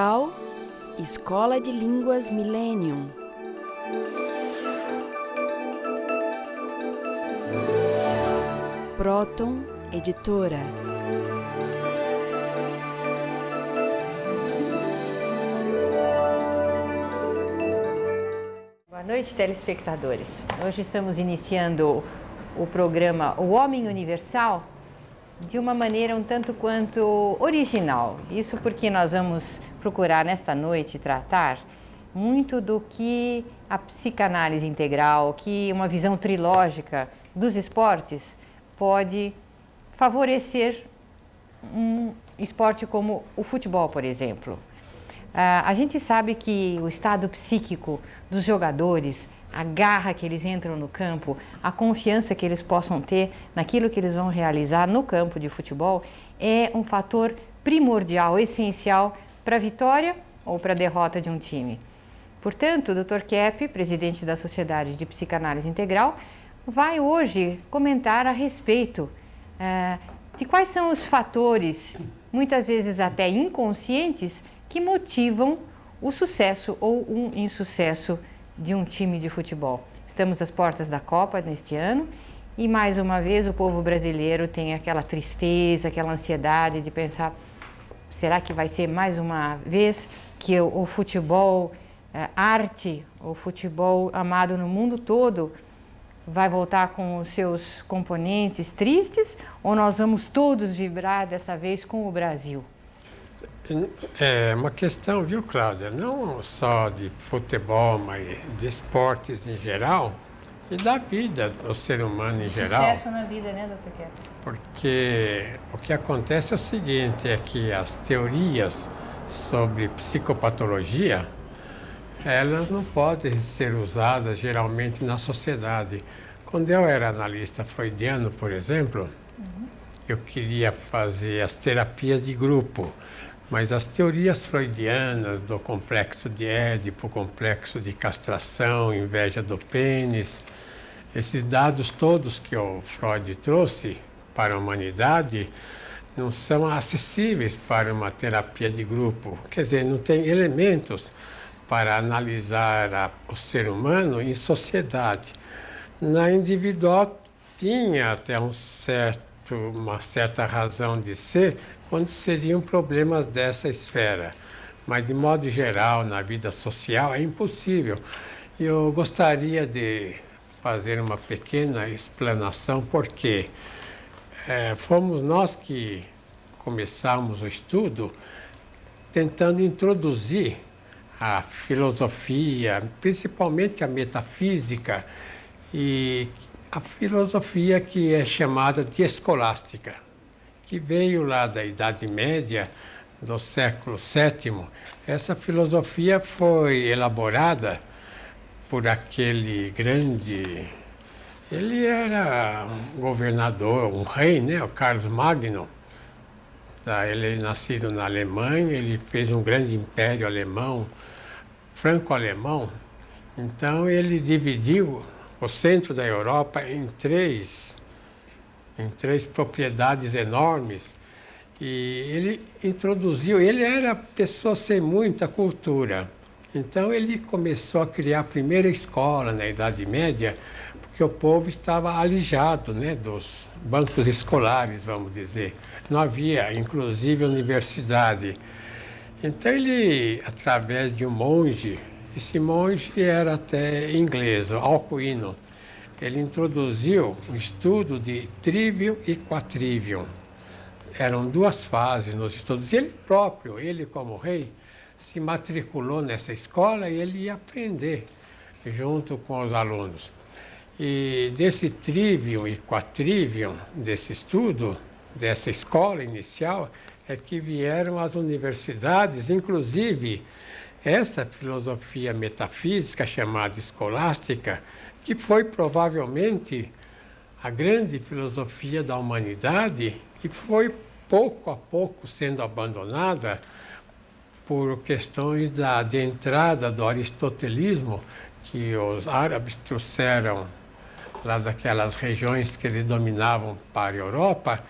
Portugal, Escola de Línguas Millennium. Proton Editora. Boa noite, telespectadores. Hoje estamos iniciando o programa O Homem Universal de uma maneira um tanto quanto original. Isso porque nós vamos procurar nesta noite tratar muito do que a psicanálise integral, que uma visão trilógica dos esportes pode favorecer um esporte como o futebol, por exemplo. A gente sabe que o estado psíquico dos jogadores, a garra que eles entram no campo, a confiança que eles possam ter naquilo que eles vão realizar no campo de futebol é um fator primordial, essencial para a vitória ou para a derrota de um time. Portanto, o Dr. Kepp, presidente da Sociedade de Psicanálise Integral, vai hoje comentar a respeito de quais são os fatores, muitas vezes até inconscientes, que motivam o sucesso ou um insucesso de um time de futebol. Estamos às portas da Copa neste ano e, mais uma vez, o povo brasileiro tem aquela tristeza, aquela ansiedade de pensar: será que vai ser mais uma vez que o futebol arte, o futebol amado no mundo todo, vai voltar com os seus componentes tristes, ou nós vamos todos vibrar dessa vez com o Brasil? É uma questão, viu, Cláudia? Não só de futebol, mas de esportes em geral e da vida do ser humano em geral. Sucesso na vida, né, Dr. Kepp? Porque o que acontece é o seguinte, é que as teorias sobre psicopatologia, elas não podem ser usadas geralmente na sociedade. Quando eu era analista freudiano, por exemplo, eu queria fazer as terapias de grupo, mas as teorias freudianas do complexo de Édipo, complexo de castração, inveja do pênis, esses dados todos que o Freud trouxe para a humanidade não são acessíveis para uma terapia de grupo. Quer dizer, não tem elementos para analisar o ser humano em sociedade. Na individual tinha até uma certa razão de ser quando seriam problemas dessa esfera. Mas, de modo geral, na vida social é impossível. Eu gostaria de fazer uma pequena explanação, porque fomos nós que começamos o estudo tentando introduzir a filosofia, principalmente a metafísica, e a filosofia que é chamada de escolástica, que veio lá da Idade Média, do século VII. Essa filosofia foi elaborada por aquele grande... Ele era um governador, um rei, né? O Carlos Magno. Ele é nascido na Alemanha, ele fez um grande império alemão, franco-alemão. Então ele dividiu o centro da Europa em três propriedades enormes, e ele introduziu, ele era pessoa sem muita cultura, então ele começou a criar a primeira escola na Idade Média, porque o povo estava alijado, né, dos bancos escolares, vamos dizer. Não havia, inclusive, universidade. Então ele, através de um monge, esse monge era até inglês, Alcuino, ele introduziu o estudo de trivium e quatrivium. Eram duas fases nos estudos. E ele próprio, ele como rei, se matriculou nessa escola e ele ia aprender junto com os alunos. E desse trivium e quatrivium, desse estudo, dessa escola inicial, é que vieram as universidades, inclusive essa filosofia metafísica chamada escolástica, que foi provavelmente a grande filosofia da humanidade e foi pouco a pouco sendo abandonada por questões de entrada do aristotelismo, que os árabes trouxeram lá daquelas regiões que eles dominavam para a Europa,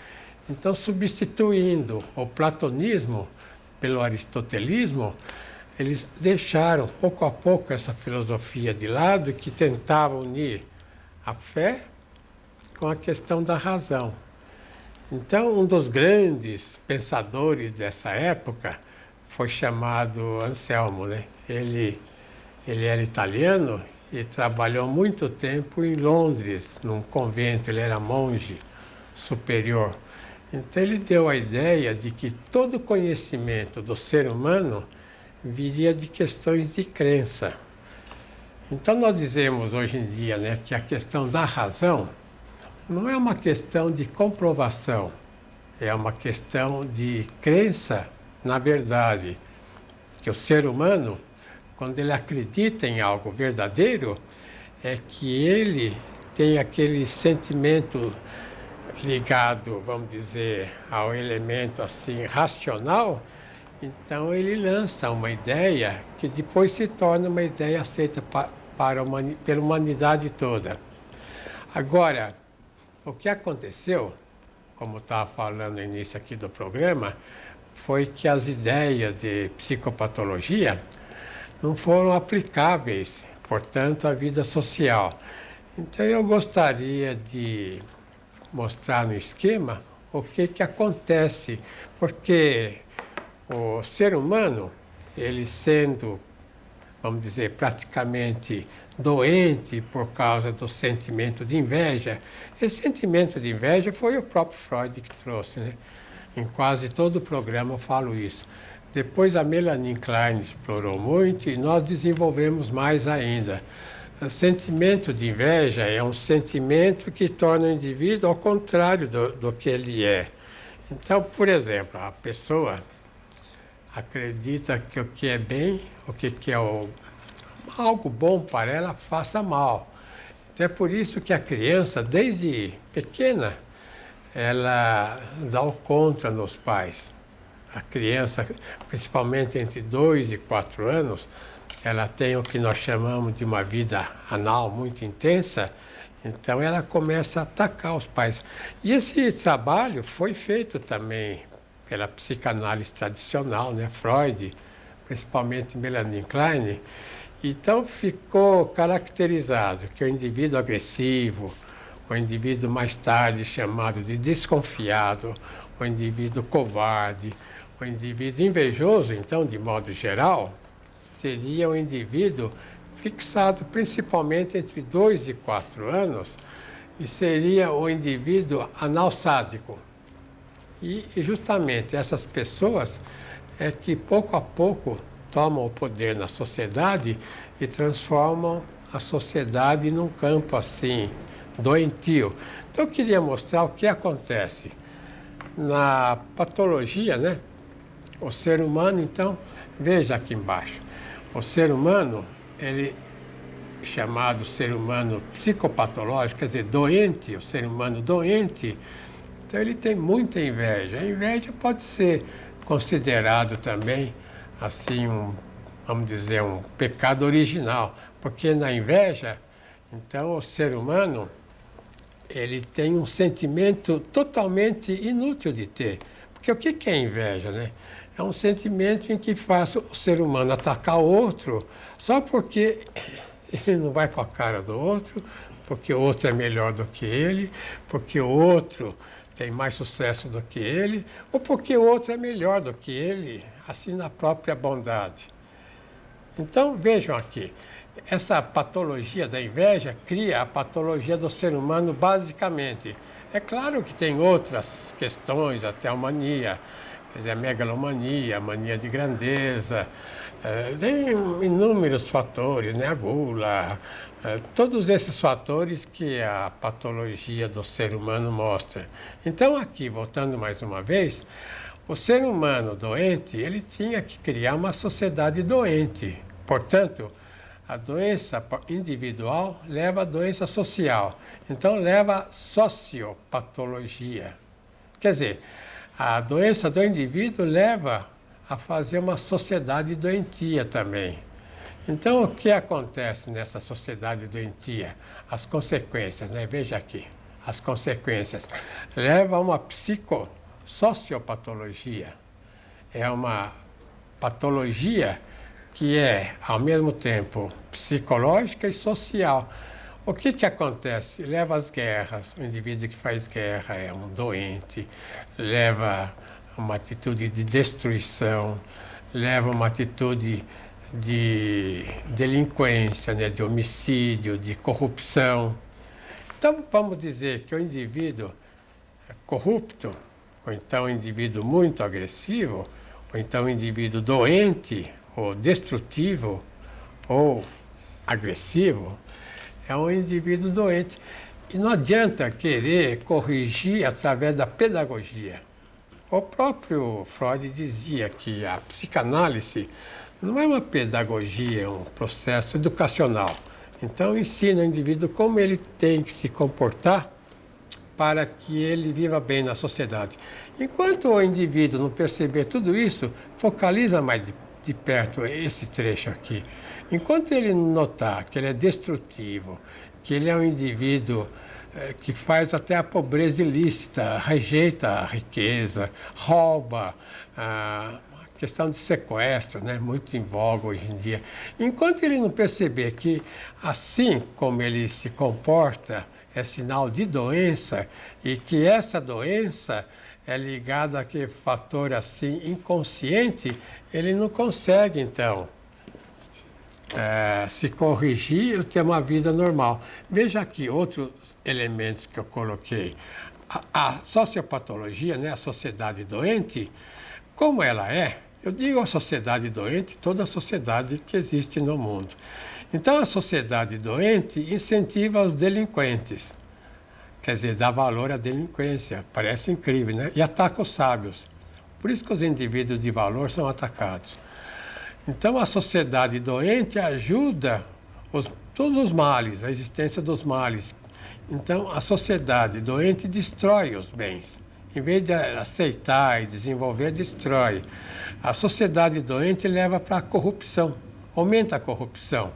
então substituindo o platonismo pelo aristotelismo, eles deixaram pouco a pouco essa filosofia de lado que tentava unir a fé com a questão da razão. Então, um dos grandes pensadores dessa época foi chamado Anselmo, né? Ele era italiano e trabalhou muito tempo em Londres, num convento, ele era monge superior. Então ele deu a ideia de que todo conhecimento do ser humano viria de questões de crença. Então nós dizemos hoje em dia, né, que a questão da razão não é uma questão de comprovação, é uma questão de crença na verdade, que o ser humano, quando ele acredita em algo verdadeiro, é que ele tem aquele sentimento ligado, vamos dizer, ao elemento assim racional, então ele lança uma ideia que depois se torna uma ideia aceita pela humanidade toda. Agora, o que aconteceu, como estava falando no início aqui do programa, foi que as ideias de psicopatologia não foram aplicáveis, portanto, à vida social. Então eu gostaria de mostrar no esquema o que acontece, porque o ser humano, ele sendo, vamos dizer, praticamente doente por causa do sentimento de inveja, esse sentimento de inveja foi o próprio Freud que trouxe, né? Em quase todo o programa eu falo isso. Depois a Melanie Klein explorou muito e nós desenvolvemos mais ainda. O sentimento de inveja é um sentimento que torna o indivíduo ao contrário do que ele é. Então, por exemplo, a pessoa acredita que o que é bem, o que é algo bom para ela, faça mal. Então é por isso que a criança, desde pequena, ela dá o contra nos pais. A criança, principalmente entre 2 e 4 anos, ela tem o que nós chamamos de uma vida anal muito intensa, então ela começa a atacar os pais. E esse trabalho foi feito também pela psicanálise tradicional, né? Freud, principalmente Melanie Klein. Então ficou caracterizado que o indivíduo agressivo, o indivíduo mais tarde chamado de desconfiado, o indivíduo covarde, o indivíduo invejoso, então, de modo geral, seria um indivíduo fixado principalmente entre 2 e 4 anos e seria o indivíduo analsádico. E justamente essas pessoas é que pouco a pouco tomam o poder na sociedade e transformam a sociedade num campo assim, doentio. Então eu queria mostrar o que acontece. Na patologia, né? O ser humano, então, veja aqui embaixo. O ser humano, ele chamado ser humano psicopatológico, quer dizer, doente, o ser humano doente, então ele tem muita inveja. A inveja pode ser considerado também, assim, vamos dizer, um pecado original, porque na inveja, então, o ser humano, ele tem um sentimento totalmente inútil de ter. Porque o que é inveja, né? É um sentimento em que faz o ser humano atacar o outro só porque ele não vai com a cara do outro, porque o outro é melhor do que ele, porque o outro tem mais sucesso do que ele, ou porque o outro é melhor do que ele, assim na própria bondade. Então, vejam aqui, essa patologia da inveja cria a patologia do ser humano basicamente. É claro que tem outras questões, até a mania, quer dizer, a megalomania, a mania de grandeza, tem inúmeros fatores, né? A gula, todos esses fatores que a patologia do ser humano mostra. Então aqui, voltando mais uma vez, o ser humano doente, ele tinha que criar uma sociedade doente. Portanto, a doença individual leva à doença social. Então, leva à sociopatologia. Quer dizer, a doença do indivíduo leva a fazer uma sociedade doentia também. Então, o que acontece nessa sociedade doentia? As consequências, né? Veja aqui. As consequências levam a uma psicossociopatologia. É uma patologia que é, ao mesmo tempo, psicológica e social. O que acontece? Leva às guerras. O indivíduo que faz guerra é um doente, leva a uma atitude de destruição, leva uma atitude de delinquência, né, de homicídio, de corrupção. Então, vamos dizer que o indivíduo corrupto, ou então o indivíduo muito agressivo, ou então o indivíduo doente, ou destrutivo, ou agressivo, é um indivíduo doente. E não adianta querer corrigir através da pedagogia. O próprio Freud dizia que a psicanálise não é uma pedagogia, é um processo educacional. Então ensina o indivíduo como ele tem que se comportar para que ele viva bem na sociedade. Enquanto o indivíduo não perceber tudo isso, focaliza mais de perto esse trecho aqui. Enquanto ele notar que ele é destrutivo, que ele é um indivíduo que faz até a pobreza ilícita, rejeita a riqueza, rouba, a questão de sequestro, né, muito em voga hoje em dia. Enquanto ele não perceber que, assim como ele se comporta, é sinal de doença e que essa doença é ligada àquele fator assim inconsciente, ele não consegue, então, se corrigir e ter uma vida normal. Veja aqui outros elementos que eu coloquei. A sociopatologia, né, a sociedade doente, como ela é, eu digo a sociedade doente, toda a sociedade que existe no mundo. Então, a sociedade doente incentiva os delinquentes, quer dizer, dá valor à delinquência, parece incrível, né? E ataca os sábios. Por isso que os indivíduos de valor são atacados. Então, a sociedade doente ajuda todos os males, a existência dos males. Então, a sociedade doente destrói os bens. Em vez de aceitar e desenvolver, destrói. A sociedade doente leva para a corrupção, aumenta a corrupção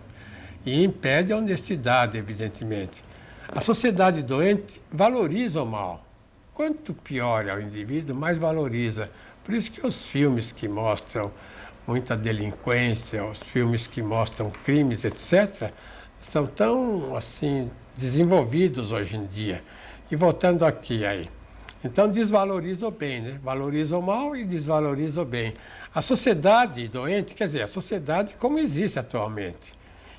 e impede a honestidade, evidentemente. A sociedade doente valoriza o mal. Quanto pior é o indivíduo, mais valoriza. Por isso que os filmes que mostram muita delinquência, os filmes que mostram crimes, etc., são tão, assim, desenvolvidos hoje em dia. E voltando aqui aí. Então, desvaloriza o bem, né? Valoriza o mal e desvaloriza o bem. A sociedade doente, quer dizer, a sociedade como existe atualmente,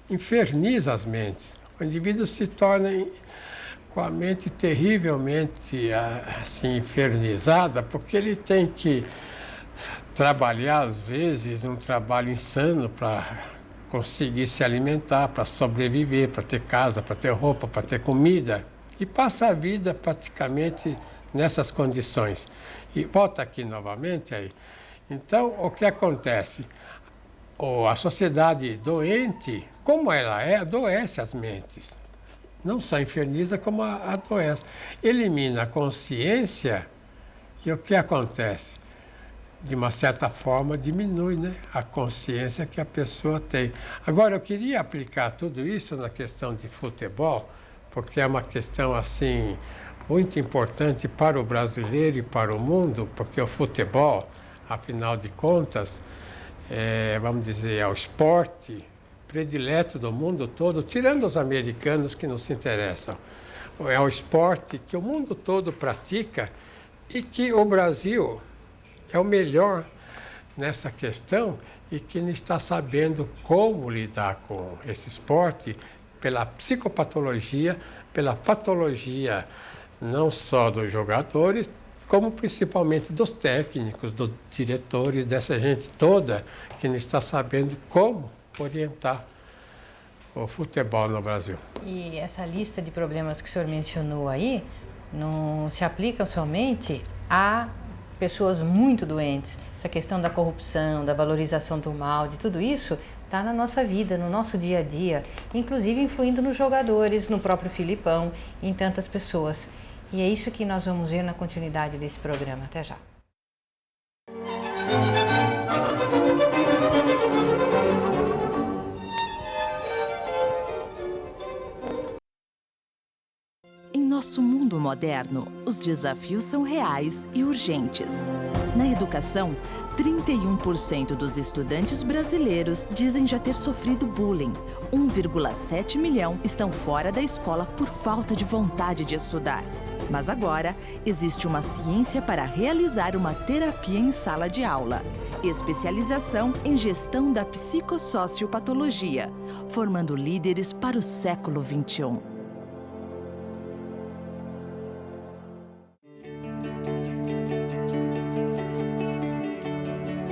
inferniza as mentes. O indivíduo se torna com a mente terrivelmente assim, infernizada, porque ele tem que trabalhar, às vezes, um trabalho insano para conseguir se alimentar, para sobreviver, para ter casa, para ter roupa, para ter comida. E passa a vida praticamente nessas condições. E volta aqui novamente aí. Então, o que acontece? A sociedade doente, como ela é, adoece as mentes. Não só inferniza, como adoece. Elimina a consciência e o que acontece? De uma certa forma, diminui, né, a consciência que a pessoa tem. Agora, eu queria aplicar tudo isso na questão de futebol, porque é uma questão, assim, muito importante para o brasileiro e para o mundo, porque o futebol, afinal de contas, vamos dizer, é o esporte predileto do mundo todo, tirando os americanos que não se interessam. É o esporte que o mundo todo pratica e que o Brasil é o melhor nessa questão e que não está sabendo como lidar com esse esporte pela psicopatologia, pela patologia não só dos jogadores, como principalmente dos técnicos, dos diretores, dessa gente toda que não está sabendo como orientar o futebol no Brasil. E essa lista de problemas que o senhor mencionou aí não se aplica somente a pessoas muito doentes. Essa questão da corrupção, da valorização do mal, de tudo isso está na nossa vida, no nosso dia a dia, inclusive influindo nos jogadores, no próprio Filipão e em tantas pessoas. E é isso que nós vamos ver na continuidade desse programa. Até já. Em nosso mundo moderno, os desafios são reais e urgentes. Na educação, 31% dos estudantes brasileiros dizem já ter sofrido bullying. 1,7 milhão estão fora da escola por falta de vontade de estudar. Mas agora, existe uma ciência para realizar uma terapia em sala de aula. Especialização em gestão da psicossociopatologia, formando líderes para o século XXI.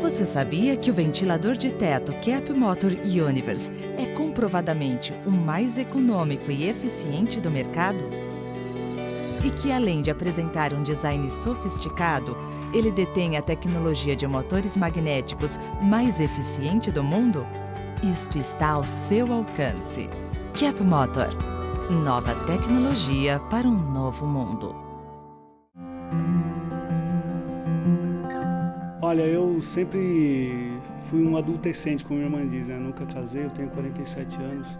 Você sabia que o ventilador de teto Cap Motor Universe é comprovadamente o mais econômico e eficiente do mercado? E que, além de apresentar um design sofisticado, ele detém a tecnologia de motores magnéticos mais eficiente do mundo? Isto está ao seu alcance. Cap Motor. Nova tecnologia para um novo mundo. Olha, eu sempre fui um adolescente, como minha irmã diz, né? Nunca casei, eu tenho 47 anos.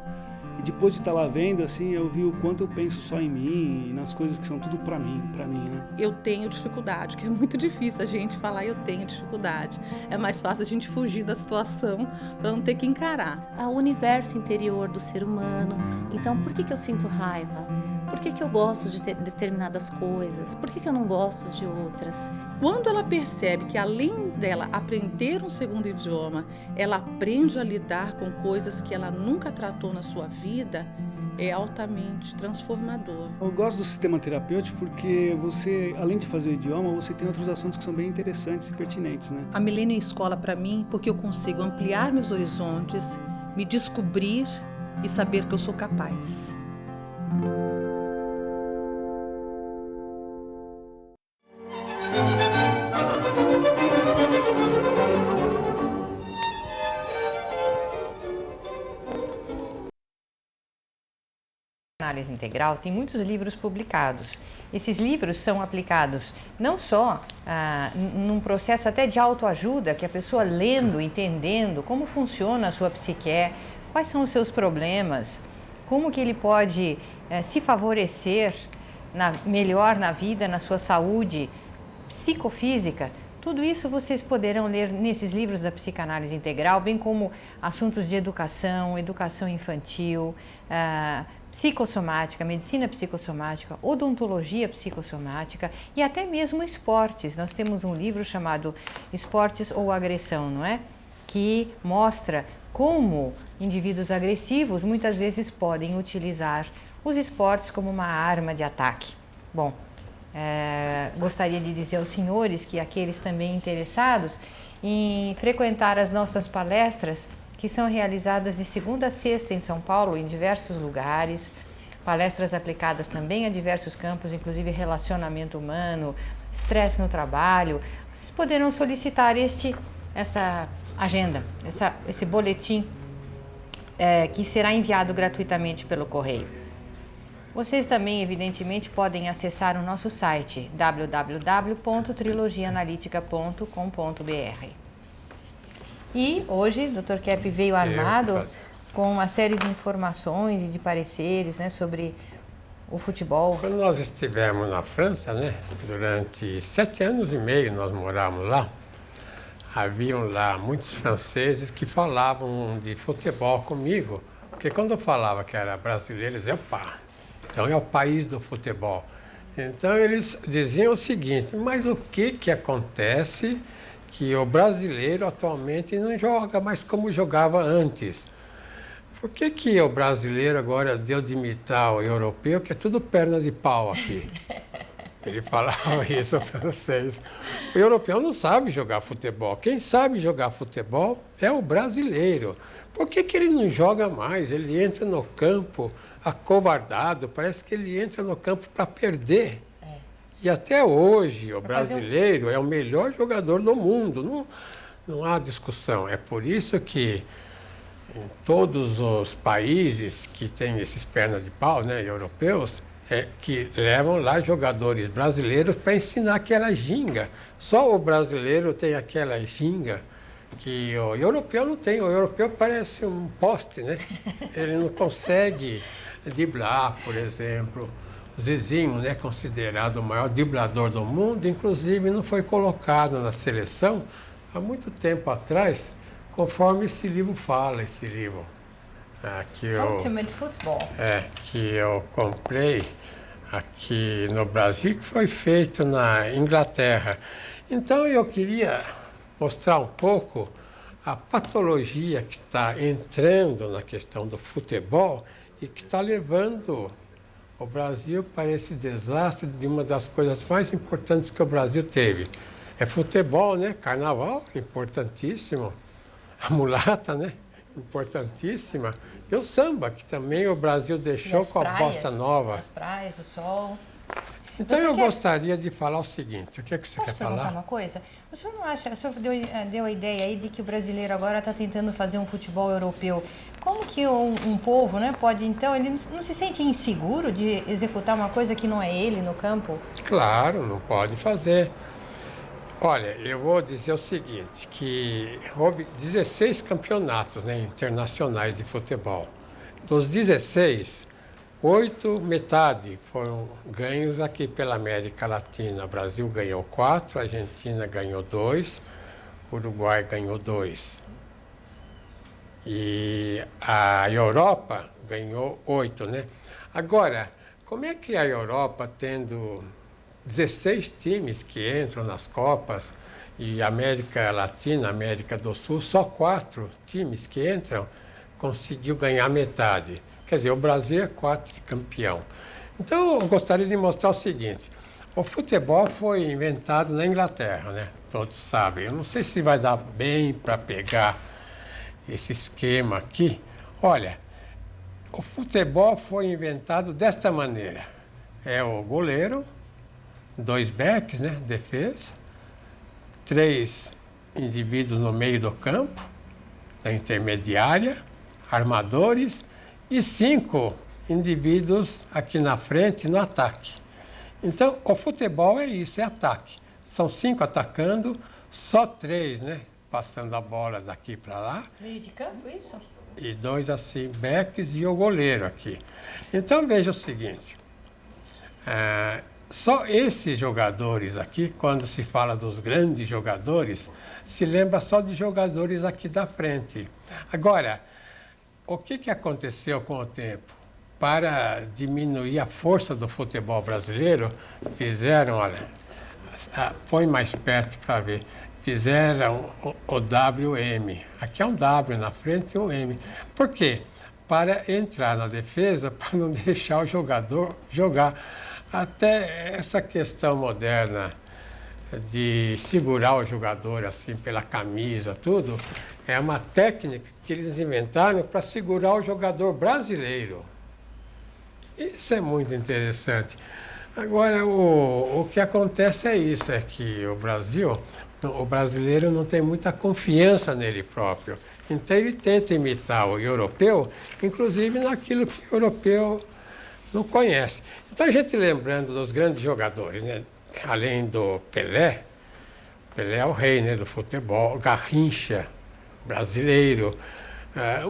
E depois de estar lá vendo, assim, eu vi o quanto eu penso só em mim e nas coisas que são tudo pra mim, né? Eu tenho dificuldade, que é muito difícil a gente falar eu tenho dificuldade. É mais fácil a gente fugir da situação para não ter que encarar. O universo interior do ser humano. Então, por que eu sinto raiva? Por que eu gosto de determinadas coisas? Por que eu não gosto de outras? Quando ela percebe que, além dela aprender um segundo idioma, ela aprende a lidar com coisas que ela nunca tratou na sua vida, é altamente transformador. Eu gosto do sistema terapêutico porque você, além de fazer o idioma, você tem outros assuntos que são bem interessantes e pertinentes, né? A Milênio é escola para mim porque eu consigo ampliar meus horizontes, me descobrir e saber que eu sou capaz. Análise integral tem muitos livros publicados. Esses livros são aplicados não só num processo até de autoajuda, que a pessoa lendo, entendendo como funciona a sua psique, quais são os seus problemas, como que ele pode se favorecer melhor na vida, na sua saúde psicofísica. Tudo isso vocês poderão ler nesses livros da psicanálise integral, bem como assuntos de educação, educação infantil, psicossomática, medicina psicossomática, odontologia psicossomática e até mesmo esportes. Nós temos um livro chamado Esportes ou Agressão, não é? Que mostra como indivíduos agressivos muitas vezes podem utilizar os esportes como uma arma de ataque. Bom, gostaria de dizer aos senhores que aqueles também interessados em frequentar as nossas palestras, que são realizadas de segunda a sexta em São Paulo, em diversos lugares, palestras aplicadas também a diversos campos, inclusive relacionamento humano, estresse no trabalho. Vocês poderão solicitar essa agenda, esse boletim que será enviado gratuitamente pelo correio. Vocês também, evidentemente, podem acessar o nosso site www.trilogianalitica.com.br. E hoje o Dr. Kepp veio armado com uma série de informações e de pareceres, né, sobre o futebol. Quando nós estivemos na França, né, durante 7 anos e meio nós morávamos lá, haviam lá muitos franceses que falavam de futebol comigo, porque quando eu falava que era brasileiro, eles diziam, pá, então é o país do futebol. Então eles diziam o seguinte, mas o que acontece que o brasileiro atualmente não joga mais como jogava antes? Por que o brasileiro agora deu de imitar o europeu, que é tudo perna de pau aqui? Ele falava isso, o francês. O europeu não sabe jogar futebol. Quem sabe jogar futebol é o brasileiro. Por que ele não joga mais? Ele entra no campo acovardado, parece que ele entra no campo para perder. E até hoje o brasileiro é o melhor jogador do mundo, não há discussão. É por isso que em todos os países que têm esses pernas de pau, né, europeus, que levam lá jogadores brasileiros para ensinar aquela ginga. Só o brasileiro tem aquela ginga que o europeu não tem. O europeu parece um poste, né? Ele não consegue driblar, por exemplo. O Zizinho, né, considerado o maior driblador do mundo, inclusive não foi colocado na seleção há muito tempo atrás, conforme esse livro fala, esse livro. Ultimate Football. Que eu comprei aqui no Brasil, que foi feito na Inglaterra. Então eu queria mostrar um pouco a patologia que está entrando na questão do futebol e que está levando o Brasil para esse desastre de uma das coisas mais importantes que o Brasil teve. É futebol, né? Carnaval, importantíssimo. A mulata, né? Importantíssima. E o samba, que também o Brasil deixou com a bossa nova. As praias, o sol. Então eu gostaria de falar o seguinte, o que é que você quer falar? Posso perguntar uma coisa? O senhor não acha, o senhor deu a ideia aí de que o brasileiro agora está tentando fazer um futebol europeu. Como que um povo, né, pode então, ele não se sente inseguro de executar uma coisa que não é ele no campo? Claro, não pode fazer. Olha, eu vou dizer o seguinte, que houve 16 campeonatos, né, internacionais de futebol. Dos 16, 8, metade foram ganhos aqui pela América Latina. O Brasil ganhou 4, a Argentina ganhou 2, o Uruguai ganhou 2. E a Europa ganhou 8, né? Agora, como é que a Europa, tendo 16 times que entram nas Copas, e América Latina, América do Sul, só 4 times que entram, conseguiu ganhar metade? Quer dizer, o Brasil é quadricampeão. Então, eu gostaria de mostrar o seguinte. O futebol foi inventado na Inglaterra, né? Todos sabem. Eu não sei se vai dar bem para pegar esse esquema aqui. Olha, o futebol foi inventado desta maneira. É o goleiro, 2 backs, né? Defesa, 3 indivíduos no meio do campo, na intermediária, armadores, e 5 indivíduos aqui na frente no ataque. Então, o futebol é isso, é ataque. São 5 atacando, só 3, né, passando a bola daqui para lá. Meio de campo, isso? E 2 assim, backs e o goleiro aqui. Então, veja o seguinte. Só esses jogadores aqui, quando se fala dos grandes jogadores, se lembra só de jogadores aqui da frente. Agora, o que aconteceu com o tempo? Para diminuir a força do futebol brasileiro, fizeram, olha, põe mais perto para ver, fizeram o WM. Aqui é um W na frente e um M. Por quê? Para entrar na defesa, para não deixar o jogador jogar. Até essa questão moderna de segurar o jogador assim pela camisa, tudo, é uma técnica que eles inventaram para segurar o jogador brasileiro. Isso é muito interessante. Agora, o que acontece é isso, é que o brasileiro não tem muita confiança nele próprio. Então ele tenta imitar o europeu, inclusive naquilo que o europeu não conhece. Então a gente lembrando dos grandes jogadores, né? Além do Pelé, Pelé é o rei, né, do futebol, Garrincha, brasileiro.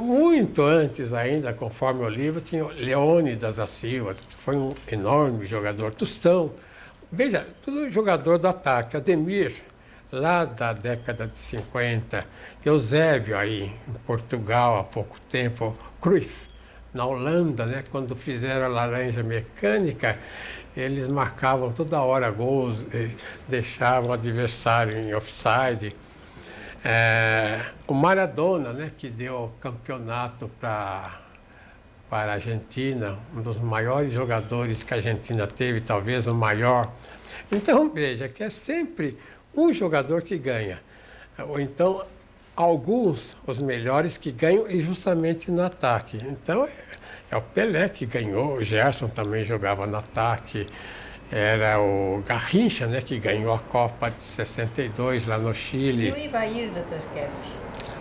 Muito antes ainda, conforme o livro, tinha o Leônidas da Silva, que foi um enorme jogador. Tostão, veja, tudo jogador do ataque. Ademir, lá da década de 50. Eusébio aí, em Portugal, há pouco tempo. Cruyff, na Holanda, né, quando fizeram a laranja mecânica, eles marcavam toda hora gols, deixavam o adversário em offside. O Maradona, né, que deu o campeonato para a Argentina, um dos maiores jogadores que a Argentina teve, talvez o maior. Então, veja que é sempre um jogador que ganha. Ou então, alguns, os melhores que ganham, e justamente no ataque. Então, é o Pelé que ganhou, o Gerson também jogava no ataque. Era o Garrincha, né, que ganhou a Copa de 62 lá no Chile. E o Ivair, Dr. Kepp,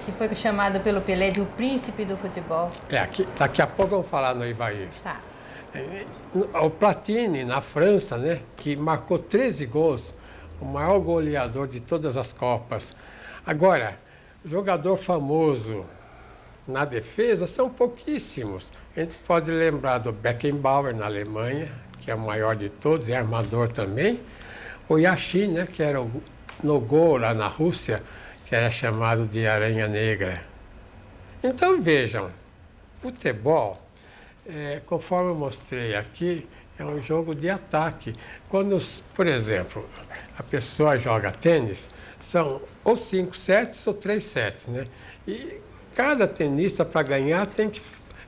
que foi chamado pelo Pelé de o príncipe do futebol. Daqui a pouco vamos falar no Ivair. Tá. O Platini, na França, né, que marcou 13 gols, o maior goleador de todas as Copas. Agora, jogador famoso na defesa são pouquíssimos. A gente pode lembrar do Beckenbauer, na Alemanha, que é o maior de todos, é armador também. O Yashin, né, que era no gol lá na Rússia, que era chamado de Aranha Negra. Então vejam, futebol, conforme eu mostrei aqui, é um jogo de ataque. Quando, por exemplo, a pessoa joga tênis, são ou 5 sets ou 3 sets, né? E cada tenista, para ganhar, tem que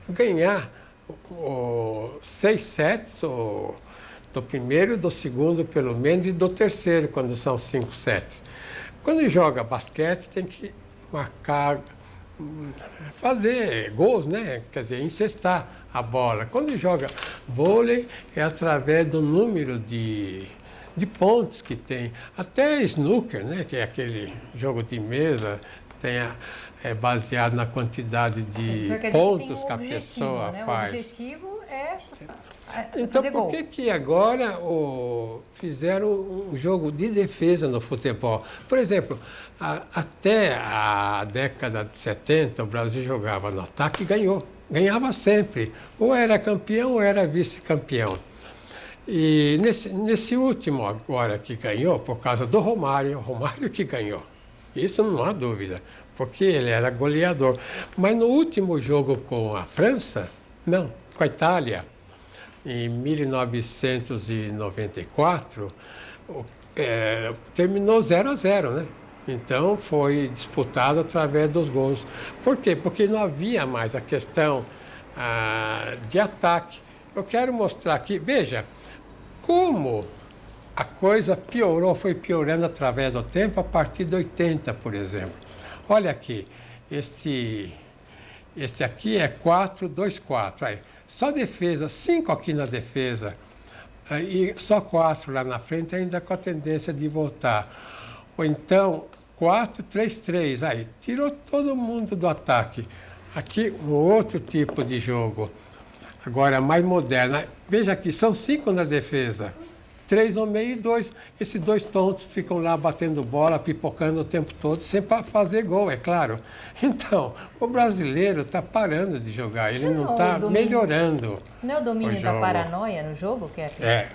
ganhar 6 sets, do primeiro, do segundo, pelo menos, e do terceiro, quando são 5 sets. Quando joga basquete, tem que marcar, fazer gols, né? Quer dizer, encestar a bola. Quando joga vôlei, é através do número de pontos que tem. Até snooker, né? Que é aquele jogo de mesa, é baseado na quantidade de pontos que a pessoa faz. O objetivo é então, fazer por gol. que agora fizeram um jogo de defesa no futebol? Por exemplo, até a década de 70, o Brasil jogava no ataque e ganhou. Ganhava sempre. Ou era campeão ou era vice-campeão. E nesse último agora que ganhou, por causa do Romário que ganhou. Isso não há dúvida, porque ele era goleador. Mas no último jogo com a França, não, com a Itália, em 1994, terminou 0-0, né? Então foi disputado através dos gols. Por quê? Porque não havia mais a questão de ataque. Eu quero mostrar aqui, veja, como a coisa piorou, foi piorando através do tempo, a partir de 80, por exemplo. Olha aqui, esse aqui é 4-2-4. Aí, só defesa, 5 aqui na defesa, e só 4 lá na frente, ainda com a tendência de voltar. Ou então, 4-3-3, aí, tirou todo mundo do ataque. Aqui, um outro tipo de jogo, agora mais moderno. Veja aqui, são 5 na defesa, 3 no meio e 2. Esses 2 tontos ficam lá batendo bola, pipocando o tempo todo, sem fazer gol, é claro. Então, o brasileiro está parando de jogar, ele não está melhorando. Não é o domínio da paranoia no jogo?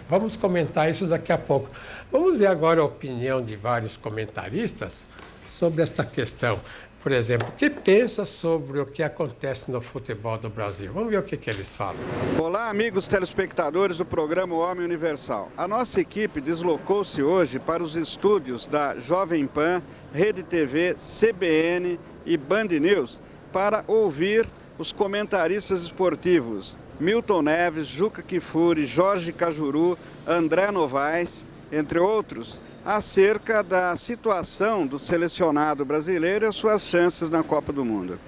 Vamos comentar isso daqui a pouco. Vamos ver agora a opinião de vários comentaristas sobre essa questão. Por exemplo, o que pensa sobre o que acontece no futebol do Brasil? Vamos ver o que eles falam. Olá, amigos telespectadores do programa Homem Universal. A nossa equipe deslocou-se hoje para os estúdios da Jovem Pan, Rede TV, CBN e Band News para ouvir os comentaristas esportivos Milton Neves, Juca Kfouri, Jorge Cajuru, André Novaes, entre outros, acerca da situação do selecionado brasileiro e as suas chances na Copa do Mundo.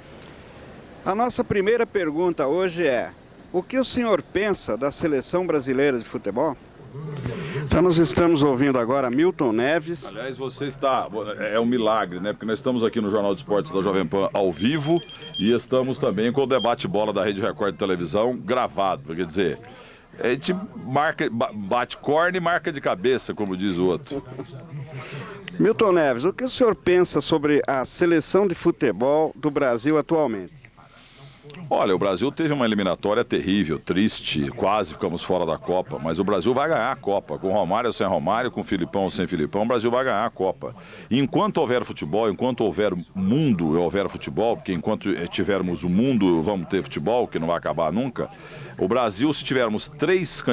A nossa primeira pergunta hoje é: o que o senhor pensa da seleção brasileira de futebol? Então nós estamos ouvindo agora Milton Neves. Aliás, você está... É um milagre, né? Porque nós estamos aqui no Jornal de Esportes da Jovem Pan ao vivo e estamos também com o debate bola da Rede Record de televisão gravado. Quer dizer, a gente bate corne e marca de cabeça, como diz o outro. Milton Neves, o que o senhor pensa sobre a seleção de futebol do Brasil atualmente? Olha, o Brasil teve uma eliminatória terrível, triste, quase ficamos fora da Copa, mas o Brasil vai ganhar a Copa, com Romário ou sem Romário, com Filipão ou sem Filipão, o Brasil vai ganhar a Copa. E enquanto houver futebol, enquanto houver mundo, houver futebol, porque enquanto tivermos o mundo, vamos ter futebol, que não vai acabar nunca, o Brasil, se tivermos três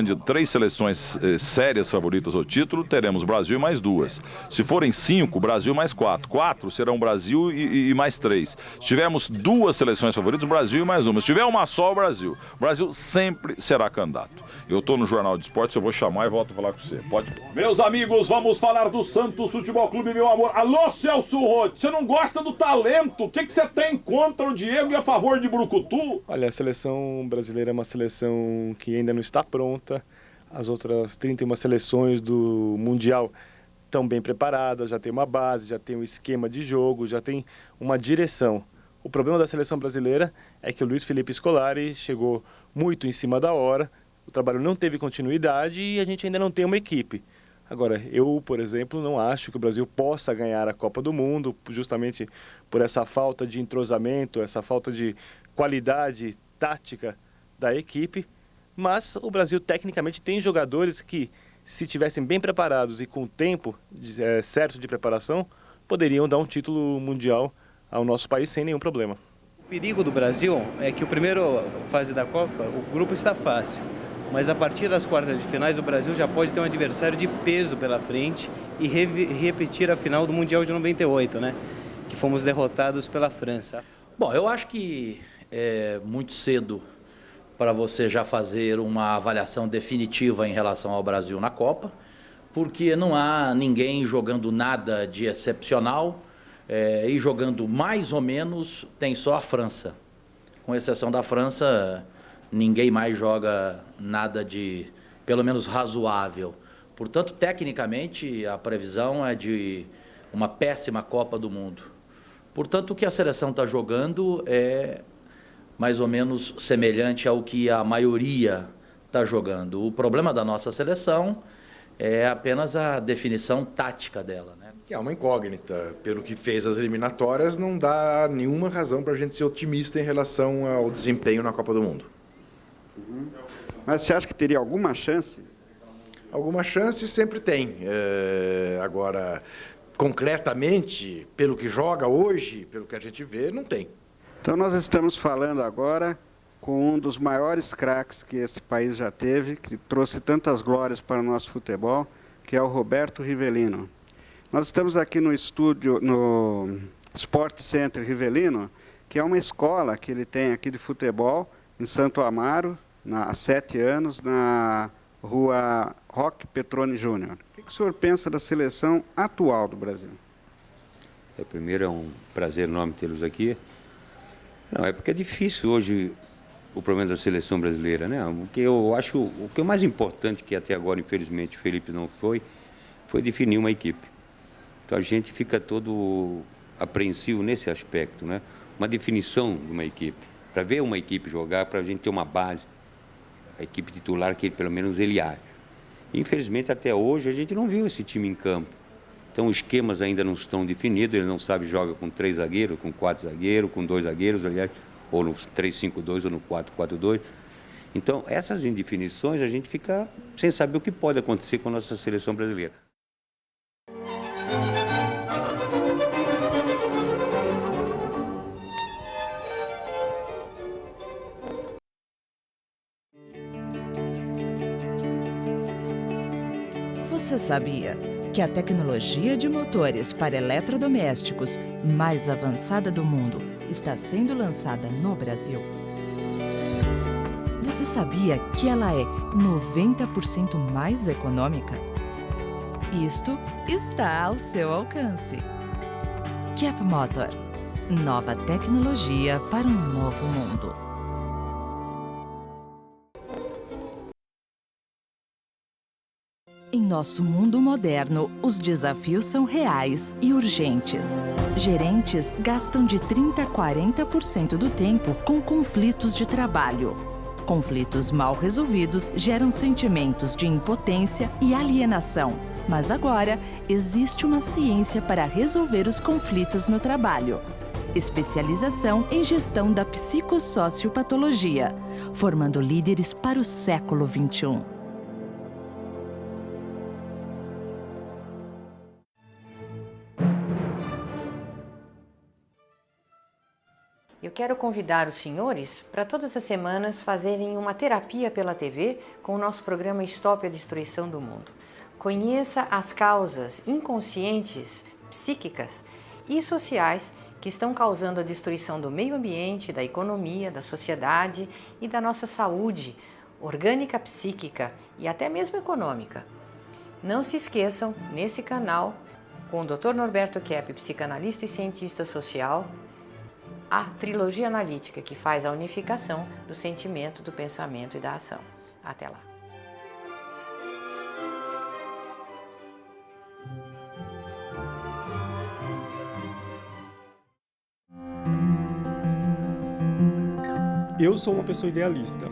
seleções sérias favoritas ao título, teremos Brasil e mais 2. Se forem 5, Brasil mais 4. 4 serão Brasil e mais 3. Se tivermos 2 seleções favoritas, Brasil e mais 1. Se tiver uma só, o Brasil. O Brasil sempre será candidato. Eu estou no Jornal de Esportes, eu vou chamar e volto a falar com você. Pode? Meus amigos, vamos falar do Santos Futebol Clube, meu amor. Alô, Celso Roth, você não gosta do talento? O que você tem contra o Diego e a favor de Brucutu? Olha, a seleção brasileira é uma seleção que ainda não está pronta. As outras 31 seleções do Mundial estão bem preparadas, já tem uma base, já tem um esquema de jogo, já tem uma direção. O problema da seleção brasileira é que o Luiz Felipe Scolari chegou muito em cima da hora, o trabalho não teve continuidade e a gente ainda não tem uma equipe. Agora, eu, por exemplo, não acho que o Brasil possa ganhar a Copa do Mundo, justamente por essa falta de entrosamento, essa falta de qualidade tática da equipe, mas o Brasil tecnicamente tem jogadores que, se tivessem bem preparados e com tempo certo de preparação, poderiam dar um título mundial ao nosso país sem nenhum problema. O perigo do Brasil é que o primeiro fase da Copa, o grupo está fácil, mas a partir das quartas de finais o Brasil já pode ter um adversário de peso pela frente e repetir a final do Mundial de 98, né? Que fomos derrotados pela França. Bom, eu acho que é muito cedo para você já fazer uma avaliação definitiva em relação ao Brasil na Copa, porque não há ninguém jogando nada de excepcional e jogando mais ou menos, tem só a França. Com exceção da França, ninguém mais joga nada de, pelo menos, razoável. Portanto, tecnicamente, a previsão é de uma péssima Copa do Mundo. Portanto, o que a seleção está jogando é mais ou menos semelhante ao que a maioria está jogando. O problema da nossa seleção é apenas a definição tática dela, né? Que é uma incógnita. Pelo que fez as eliminatórias, não dá nenhuma razão para a gente ser otimista em relação ao desempenho na Copa do Mundo. Mas você acha que teria alguma chance? Alguma chance sempre tem. Agora, concretamente, pelo que joga hoje, pelo que a gente vê, não tem. Então nós estamos falando agora com um dos maiores craques que esse país já teve, que trouxe tantas glórias para o nosso futebol, que é o Roberto Rivelino. Nós estamos aqui no estúdio, no Sport Center Rivelino, que é uma escola que ele tem aqui de futebol, em Santo Amaro, há 7 anos, na rua Roque Petroni Júnior. O que o senhor pensa da seleção atual do Brasil? Primeiro, é um prazer enorme tê-los aqui. Não, é porque é difícil hoje o problema da seleção brasileira, né? O que eu acho, o que é mais importante, que até agora, infelizmente, o Felipe não foi definir uma equipe. Então a gente fica todo apreensivo nesse aspecto, né? Uma definição de uma equipe, para ver uma equipe jogar, para a gente ter uma base, a equipe titular que pelo menos ele acha. Infelizmente, até hoje, a gente não viu esse time em campo. Então, os esquemas ainda não estão definidos, ele não sabe se joga com 3 zagueiros, com 4 zagueiros, com 2 zagueiros, aliás, ou no 3-5-2 ou no 4-4-2. Então, essas indefinições, a gente fica sem saber o que pode acontecer com a nossa seleção brasileira. Você sabia que a tecnologia de motores para eletrodomésticos mais avançada do mundo está sendo lançada no Brasil? Você sabia que ela é 90% mais econômica? Isto está ao seu alcance. Cap Motor. Nova tecnologia para um novo mundo. Em nosso mundo moderno, os desafios são reais e urgentes. Gerentes gastam de 30% a 40% do tempo com conflitos de trabalho. Conflitos mal resolvidos geram sentimentos de impotência e alienação. Mas agora, existe uma ciência para resolver os conflitos no trabalho. Especialização em gestão da psicossociopatologia, formando líderes para o século XXI. Eu quero convidar os senhores para todas as semanas fazerem uma terapia pela TV com o nosso programa Stop a Destruição do Mundo. Conheça as causas inconscientes, psíquicas e sociais que estão causando a destruição do meio ambiente, da economia, da sociedade e da nossa saúde orgânica, psíquica e até mesmo econômica. Não se esqueçam, nesse canal, com o Dr. Norberto Kepp, psicanalista e cientista social, a trilogia analítica que faz a unificação do sentimento, do pensamento e da ação. Até lá! Eu sou uma pessoa idealista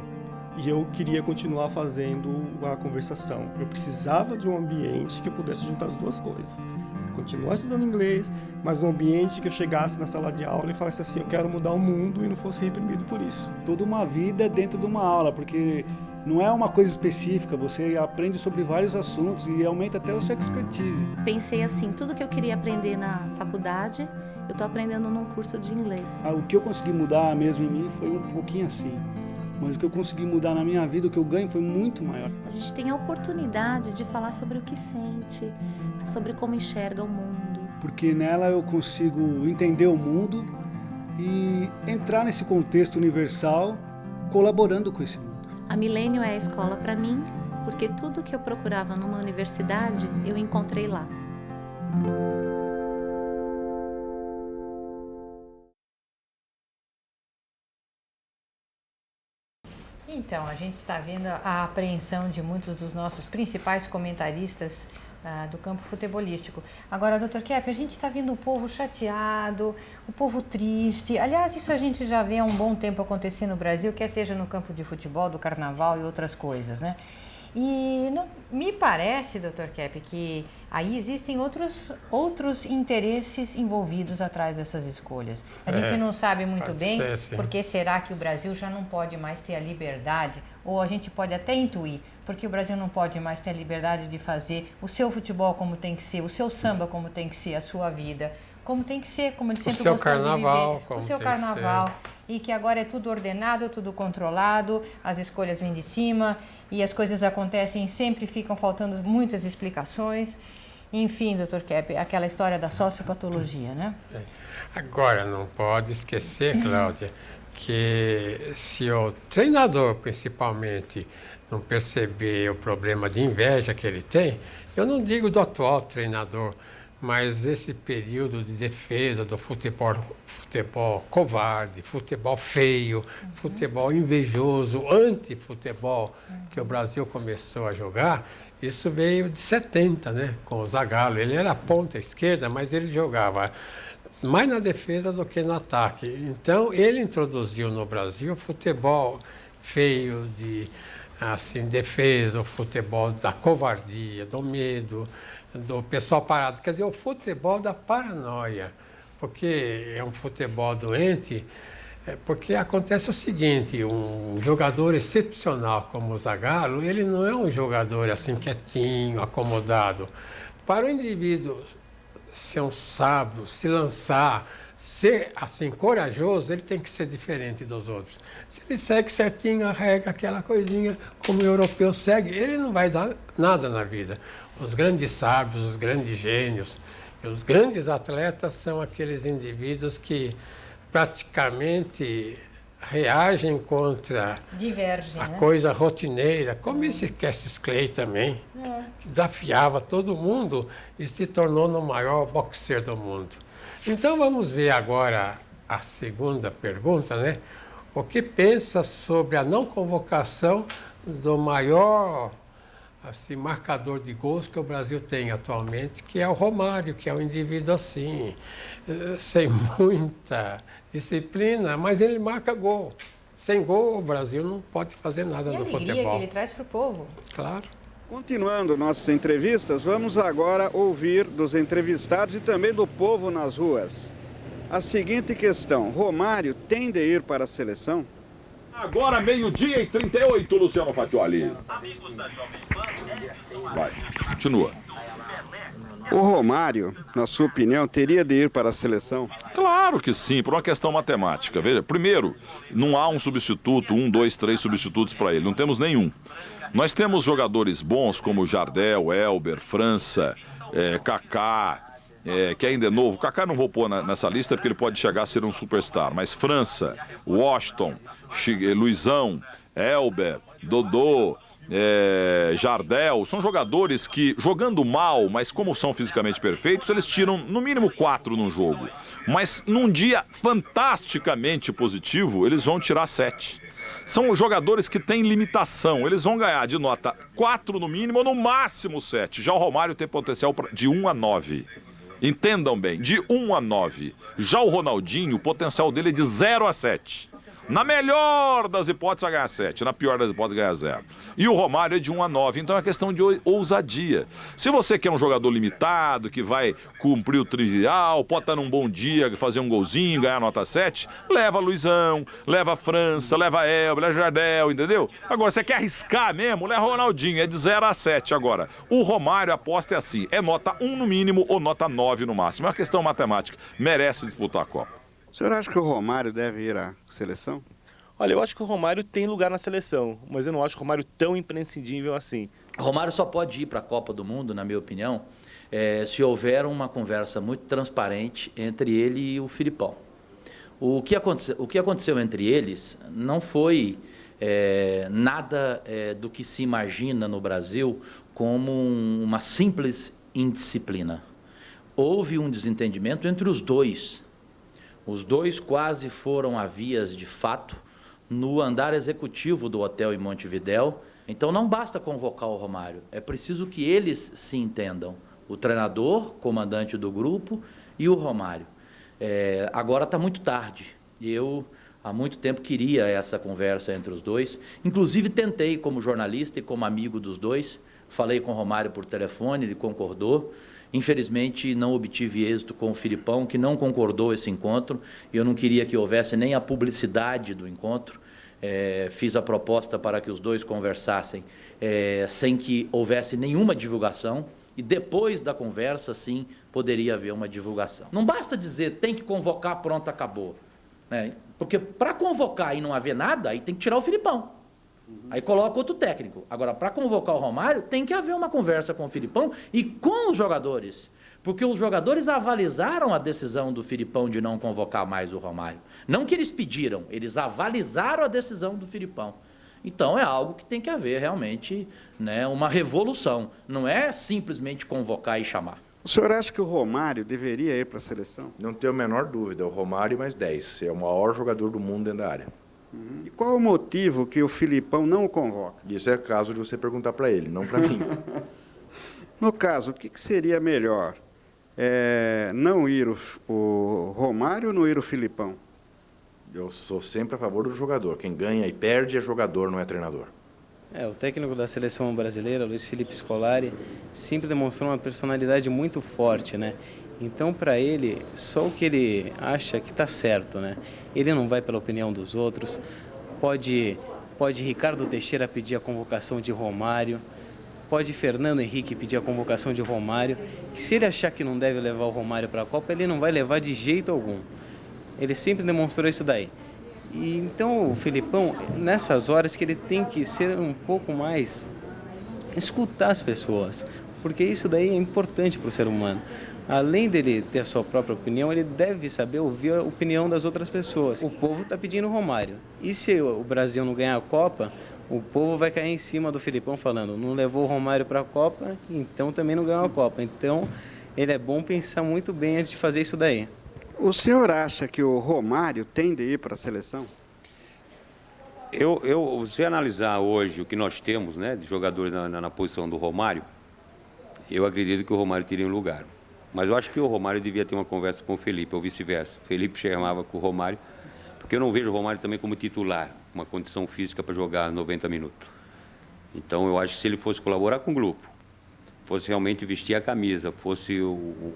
e eu queria continuar fazendo a conversação. Eu precisava de um ambiente que eu pudesse juntar as duas coisas. Continuar estudando inglês, mas num ambiente que eu chegasse na sala de aula e falasse assim, eu quero mudar o mundo e não fosse reprimido por isso. Toda uma vida dentro de uma aula, porque Não é uma coisa específica, você aprende sobre vários assuntos e aumenta até a sua expertise. Pensei assim, tudo que eu queria aprender na faculdade, eu estou aprendendo num curso de inglês. O que eu consegui mudar mesmo em mim foi um pouquinho assim. Mas o que eu consegui mudar na minha vida, o que eu ganho foi muito maior. A gente tem a oportunidade de falar sobre o que sente, sobre como enxerga o mundo. Porque nela eu consigo entender o mundo e entrar nesse contexto universal colaborando com esse mundo. A Millennium é a escola para mim, porque tudo que eu procurava numa universidade, eu encontrei lá. Então, a gente está vendo a apreensão de muitos dos nossos principais comentaristas do campo futebolístico. Agora, Dr. Kepp, a gente está vendo o povo chateado, o povo triste. Aliás, isso a gente já vê há um bom tempo acontecer no Brasil, quer seja no campo de futebol, do carnaval e outras coisas, né? E não, me parece, Dr. Kepp, que aí existem outros interesses envolvidos atrás dessas escolhas. A gente não sabe muito bem porque será que o Brasil já não pode mais ter a liberdade, ou a gente pode até intuir, porque o Brasil não pode mais ter a liberdade de fazer o seu futebol como tem que ser, o seu samba como tem que ser, a sua vida, como tem que ser, como ele sempre gostou de viver, o seu carnaval, e que agora é tudo ordenado, tudo controlado, as escolhas vêm de cima e as coisas acontecem, sempre ficam faltando muitas explicações. Enfim, Dr. Kepp, aquela história da sociopatologia, né? Agora, não pode esquecer, Cláudia, que se o treinador, principalmente, não perceber o problema de inveja que ele tem, eu não digo do atual treinador, mas esse período de defesa do futebol covarde, futebol feio, futebol invejoso, anti-futebol que o Brasil começou a jogar, isso veio de 70, né, com o Zagallo. Ele era ponta esquerda, mas ele jogava mais na defesa do que no ataque. Então, ele introduziu no Brasil o futebol feio de defesa, o futebol da covardia, do medo, do pessoal parado. Quer dizer, o futebol da paranoia, porque é um futebol doente, porque acontece o seguinte, um jogador excepcional como o Zagallo, ele não é um jogador assim quietinho, acomodado. Para o indivíduo ser um sábio, se lançar, ser assim corajoso, ele tem que ser diferente dos outros. Se ele segue certinho a regra, aquela coisinha como o europeu segue, ele não vai dar nada na vida. Os grandes sábios, os grandes gênios, e os grandes atletas são aqueles indivíduos que praticamente reagem contra a coisa rotineira, como esse Cassius Clay também, que desafiava todo mundo e se tornou no maior boxer do mundo. Então vamos ver agora a segunda pergunta, né? O que pensa sobre a não convocação do maior marcador de gols que o Brasil tem atualmente, que é o Romário, que é um indivíduo assim, sem muita disciplina, mas ele marca gol. Sem gol, o Brasil não pode fazer nada no futebol. E a alegria que ele traz para o povo. Claro. Continuando nossas entrevistas, vamos agora ouvir dos entrevistados e também do povo nas ruas. A seguinte questão: Romário tem de ir para a seleção? Agora, 12h38, Luciano Fatioli. Vai, continua. O Romário, na sua opinião, teria de ir para a seleção? Claro que sim, por uma questão matemática. Veja, primeiro, não há um substituto, 1, 2, 3 substitutos para ele. Não temos nenhum. Nós temos jogadores bons como Jardel, Elber, França, Kaká, que ainda é novo. Kaká não vou pôr nessa lista porque ele pode chegar a ser um superstar. Mas França, Washington, Luizão, Elber, Dodô, Jardel, são jogadores que, jogando mal, mas como são fisicamente perfeitos, eles tiram no mínimo 4 no jogo. Mas num dia fantasticamente positivo, eles vão tirar 7. São jogadores que têm limitação, eles vão ganhar de nota 4 no mínimo ou no máximo 7. Já o Romário tem potencial de 1 a 9. Entendam bem, de 1 a 9. Já o Ronaldinho, o potencial dele é de 0 a 7. Na melhor das hipóteses vai ganhar 7, na pior das hipóteses ganhar 0. E o Romário é de 1 a 9, então é questão de ousadia. Se você quer um jogador limitado, que vai cumprir o trivial, pode estar num bom dia, fazer um golzinho, ganhar nota 7, leva Luizão, leva França, leva Elber, leva Jardel, entendeu? Agora, você quer arriscar mesmo, leva Ronaldinho, é de 0 a 7 agora. O Romário, a aposta é assim, é nota 1 no mínimo ou nota 9 no máximo. É uma questão matemática, merece disputar a Copa. O senhor acha que o Romário deve ir à seleção? Olha, eu acho que o Romário tem lugar na seleção, mas eu não acho o Romário tão imprescindível assim. O Romário só pode ir para a Copa do Mundo, na minha opinião, se houver uma conversa muito transparente entre ele e o Filipão. O que aconteceu entre eles não foi nada do que se imagina no Brasil como uma simples indisciplina. Houve um desentendimento entre os dois. Os dois quase foram a vias de fato no andar executivo do hotel em Montevidéu. Então não basta convocar o Romário, é preciso que eles se entendam. O treinador, comandante do grupo e o Romário. Agora está muito tarde. Eu há muito tempo queria essa conversa entre os dois. Inclusive tentei como jornalista e como amigo dos dois. Falei com o Romário por telefone, ele concordou. Infelizmente, não obtive êxito com o Filipão, que não concordou esse encontro. Eu não queria que houvesse nem a publicidade do encontro. Fiz a proposta para que os dois conversassem sem que houvesse nenhuma divulgação. E depois da conversa, sim, poderia haver uma divulgação. Não basta dizer, tem que convocar, pronto, acabou. Porque para convocar e não haver nada, aí tem que tirar o Filipão. Aí coloca outro técnico. Agora, para convocar o Romário, tem que haver uma conversa com o Filipão e com os jogadores. Porque os jogadores avalizaram a decisão do Filipão de não convocar mais o Romário. Não que eles pediram, eles avalizaram a decisão do Filipão. Então, é algo que tem que haver realmente, né, uma revolução. Não é simplesmente convocar e chamar. O senhor acha que o Romário deveria ir para a seleção? Não tenho a menor dúvida. O Romário mais 10. É o maior jogador do mundo dentro da área. E qual é o motivo que o Filipão não o convoca? Isso é caso de você perguntar para ele, não para mim. No caso, o que seria melhor? Não ir o Romário ou não ir o Filipão? Eu sou sempre a favor do jogador. Quem ganha e perde é jogador, não é treinador. O técnico da seleção brasileira, Luiz Felipe Scolari, sempre demonstrou uma personalidade muito forte, né? Então, para ele, só o que ele acha que está certo, né? Ele não vai pela opinião dos outros. Pode Ricardo Teixeira pedir a convocação de Romário, pode Fernando Henrique pedir a convocação de Romário, que se ele achar que não deve levar o Romário para a Copa, ele não vai levar de jeito algum. Ele sempre demonstrou isso daí. E então o Filipão, nessas horas que ele tem que ser um pouco mais, escutar as pessoas, porque isso daí é importante para o ser humano. Além dele ter a sua própria opinião, ele deve saber ouvir a opinião das outras pessoas. O povo está pedindo o Romário. E se o Brasil não ganhar a Copa, o povo vai cair em cima do Filipão falando, não levou o Romário para a Copa, então também não ganhou a Copa. Então, ele é bom pensar muito bem antes de fazer isso daí. O senhor acha que o Romário tem de ir para a seleção? Se analisar hoje o que nós temos, né, de jogadores na posição do Romário, eu acredito que o Romário teria um lugar. Mas eu acho que o Romário devia ter uma conversa com o Felipe, ou vice-versa. O Felipe chamava com o Romário, porque eu não vejo o Romário também como titular, uma condição física para jogar 90 minutos. Então eu acho que se ele fosse colaborar com o grupo, fosse realmente vestir a camisa,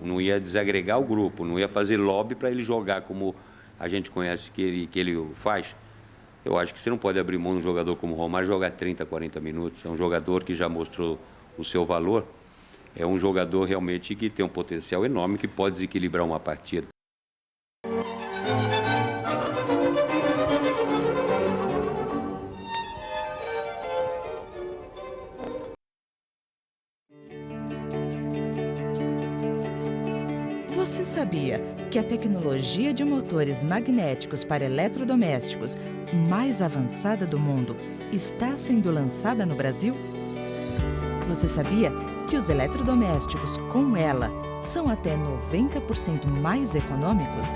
não ia desagregar o grupo, não ia fazer lobby para ele jogar como a gente conhece que ele faz, eu acho que você não pode abrir mão de um jogador como o Romário jogar 30, 40 minutos. É um jogador que já mostrou o seu valor. É um jogador realmente que tem um potencial enorme, que pode desequilibrar uma partida. Você sabia que a tecnologia de motores magnéticos para eletrodomésticos mais avançada do mundo está sendo lançada no Brasil? Você sabia que os eletrodomésticos com ela são até 90% mais econômicos?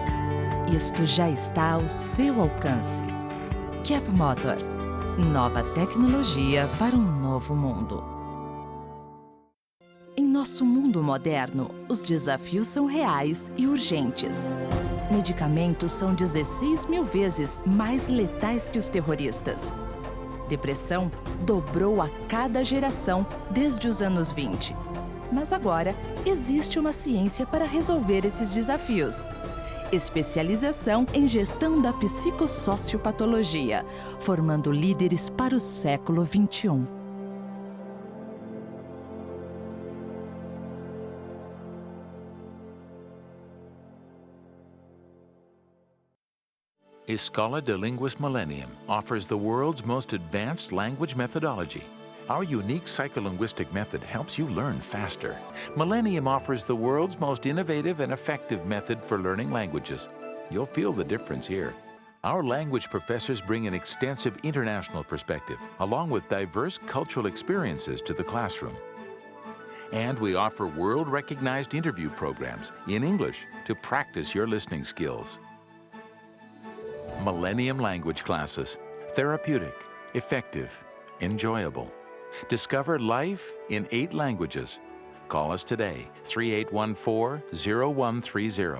Isto já está ao seu alcance. Cap Motor. Nova tecnologia para um novo mundo. Em nosso mundo moderno, os desafios são reais e urgentes. Medicamentos são 16 mil vezes mais letais que os terroristas. Depressão dobrou a cada geração desde os anos 20. Mas agora existe uma ciência para resolver esses desafios. Especialização em gestão da psicossociopatologia, formando líderes para o século XXI. Escola de Línguas Millennium offers the world's most advanced language methodology. Our unique psycholinguistic method helps you learn faster. Millennium offers the world's most innovative and effective method for learning languages. You'll feel the difference here. Our language professors bring an extensive international perspective, along with diverse cultural experiences to the classroom. And we offer world-recognized interview programs in English to practice your listening skills. Millennium Language Classes. Therapeutic, effective, enjoyable. Discover life in 8 languages. Call us today, 3814-0130.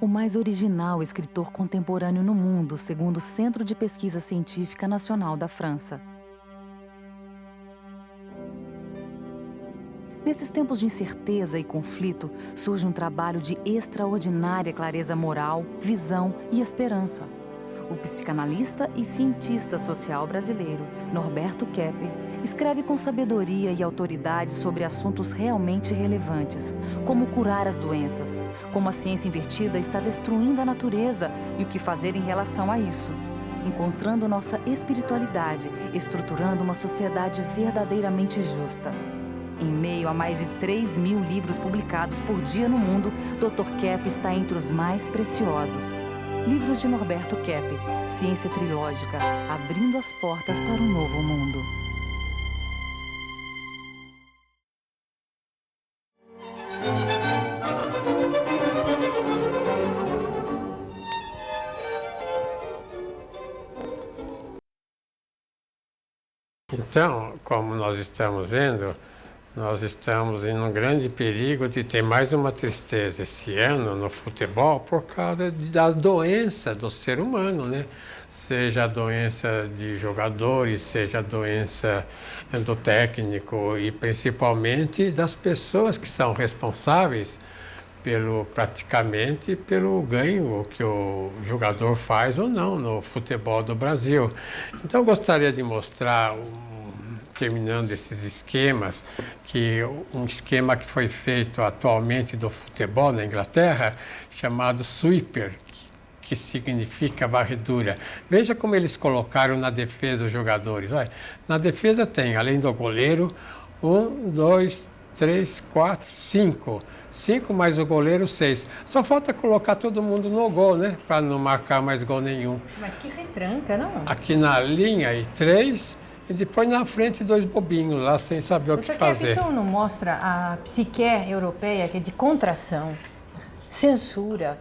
O mais original escritor contemporâneo no mundo, segundo o Centro de Pesquisa Científica Nacional da França. Nesses tempos de incerteza e conflito, surge um trabalho de extraordinária clareza moral, visão e esperança. O psicanalista e cientista social brasileiro, Norberto Keppe, escreve com sabedoria e autoridade sobre assuntos realmente relevantes, como curar as doenças, como a ciência invertida está destruindo a natureza e o que fazer em relação a isso. Encontrando nossa espiritualidade, estruturando uma sociedade verdadeiramente justa. Em meio a mais de 3.000 livros publicados por dia no mundo, Dr. Keppe está entre os mais preciosos. Livros de Norberto Keppe, Ciência Trilógica, abrindo as portas para um novo mundo. Então, como nós estamos vendo, nós estamos em um grande perigo de ter mais uma tristeza esse ano no futebol por causa das doenças do ser humano, né? Seja a doença de jogadores, seja a doença do técnico e principalmente das pessoas que são responsáveis praticamente pelo ganho que o jogador faz ou não no futebol do Brasil. Então eu gostaria de mostrar, terminando esses esquemas, um esquema que foi feito atualmente do futebol na Inglaterra, chamado sweeper, que significa varredura. Veja como eles colocaram na defesa os jogadores. Olha, na defesa tem, além do goleiro, 1, 2, 3, 4, 5. 5 mais o goleiro, 6. Só falta colocar todo mundo no gol, né? Para não marcar mais gol nenhum. Mas que retranca, não? Aqui na linha, aí 3... E depois na frente 2 bobinhos lá, sem saber o que fazer. Isso não mostra a psique europeia, que é de contração, censura,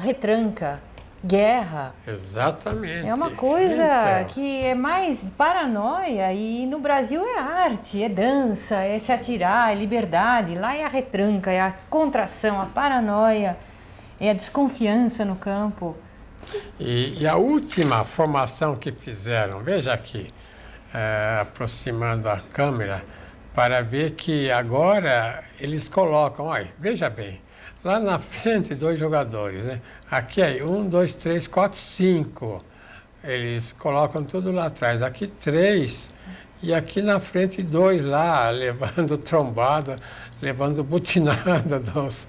retranca, guerra. Exatamente. É uma coisa que é mais paranoia, e no Brasil é arte, é dança, é se atirar, é liberdade. Lá é a retranca, é a contração, a paranoia, é a desconfiança no campo. E a última formação que fizeram, veja aqui, aproximando a câmera, para ver que agora eles colocam, olha, veja bem, lá na frente 2 jogadores, né? Aqui aí, 1, 2, 3, 4, 5. Eles colocam tudo lá atrás. Aqui 3 e aqui na frente 2 lá, levando trombada, levando butinada dos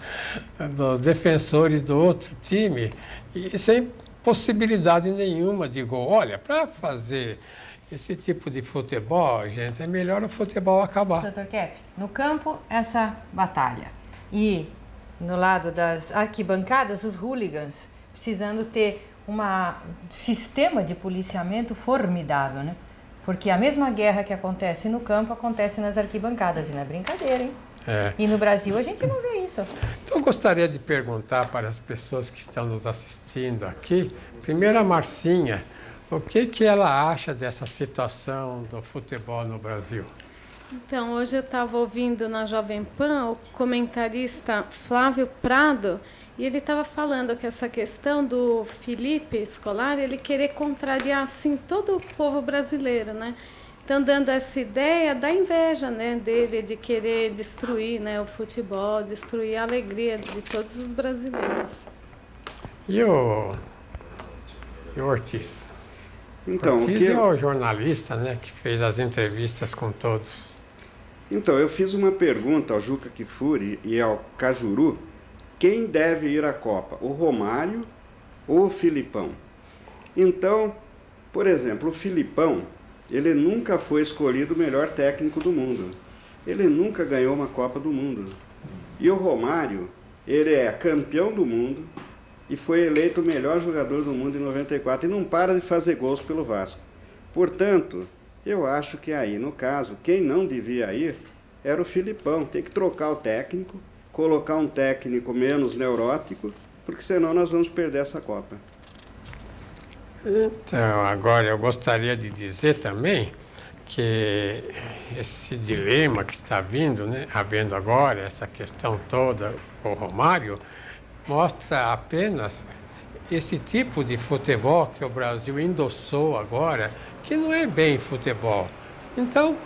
defensores do outro time, e sem possibilidade nenhuma de gol. Olha, para fazer esse tipo de futebol, gente, é melhor o futebol acabar. Dr. Keppe, no campo, essa batalha. E no lado das arquibancadas, os hooligans, precisando ter um sistema de policiamento formidável, né? Porque a mesma guerra que acontece no campo acontece nas arquibancadas, e não é brincadeira, hein? E no Brasil a gente não vê isso. Então eu gostaria de perguntar para as pessoas que estão nos assistindo aqui, primeiro a Marcinha, o que ela acha dessa situação do futebol no Brasil? Então, hoje eu estava ouvindo na Jovem Pan o comentarista Flávio Prado, e ele estava falando que essa questão do Felipe Scolari, ele querer contrariar assim todo o povo brasileiro, né? Então, dando essa ideia da inveja, né, dele de querer destruir, né, o futebol, destruir a alegria de todos os brasileiros. E o Ortiz? Então, Ortiz é o jornalista, né, que fez as entrevistas com todos. Então, eu fiz uma pergunta ao Juca Kfouri e ao Cajuru. Quem deve ir à Copa, o Romário ou o Filipão? Então, por exemplo, o Filipão, ele nunca foi escolhido o melhor técnico do mundo. Ele nunca ganhou uma Copa do Mundo. E o Romário, ele é campeão do mundo e foi eleito o melhor jogador do mundo em 94 e não para de fazer gols pelo Vasco. Portanto, eu acho que aí, no caso, quem não devia ir era o Filipão. Tem que trocar o técnico, colocar um técnico menos neurótico, porque senão nós vamos perder essa Copa. Então, agora eu gostaria de dizer também que esse dilema que está vindo, né, havendo agora, essa questão toda com o Romário, mostra apenas esse tipo de futebol que o Brasil endossou agora, que não é bem futebol. Então,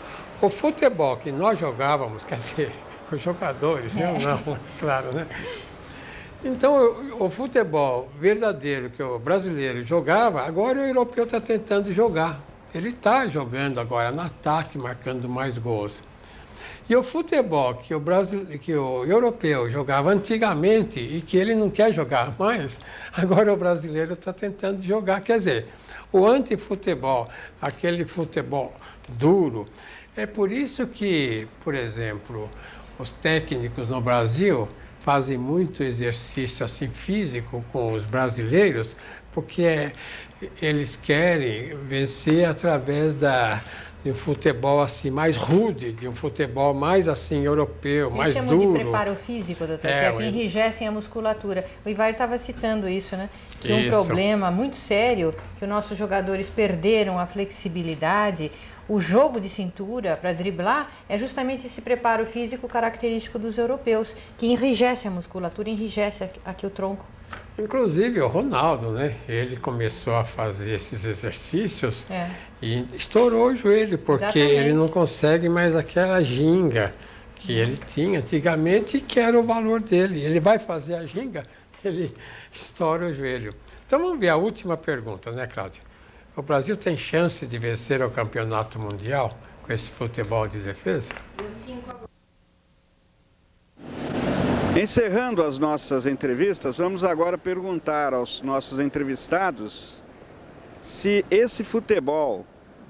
o futebol que nós jogávamos, quer dizer, os jogadores, eu não, claro, né? Então, o futebol verdadeiro que o brasileiro jogava, agora o europeu está tentando jogar. Ele está jogando agora no ataque, marcando mais gols. E o futebol que o europeu jogava antigamente e que ele não quer jogar mais, agora o brasileiro está tentando jogar. Quer dizer, o antifutebol, aquele futebol duro. É por isso que, por exemplo, os técnicos no Brasil fazem muito exercício assim, físico com os brasileiros, porque eles querem vencer através de um futebol assim, mais rude, de um futebol mais assim, europeu, mais duro. Eles chamam de preparo físico, doutor, que é que enrijecem a musculatura. O Ivar estava citando isso, né? Que um problema muito sério, que os nossos jogadores perderam a flexibilidade, o jogo de cintura para driblar, é justamente esse preparo físico característico dos europeus, que enrijece a musculatura, enrijece aqui o tronco. Inclusive o Ronaldo, né? Ele começou a fazer esses exercícios e estourou o joelho, porque ele não consegue mais aquela ginga que ele tinha antigamente, que era o valor dele. Ele vai fazer a ginga, ele estoura o joelho. Então vamos ver a última pergunta, né, Cláudia? O Brasil tem chance de vencer o campeonato mundial com esse futebol de defesa? Encerrando as nossas entrevistas, vamos agora perguntar aos nossos entrevistados se esse futebol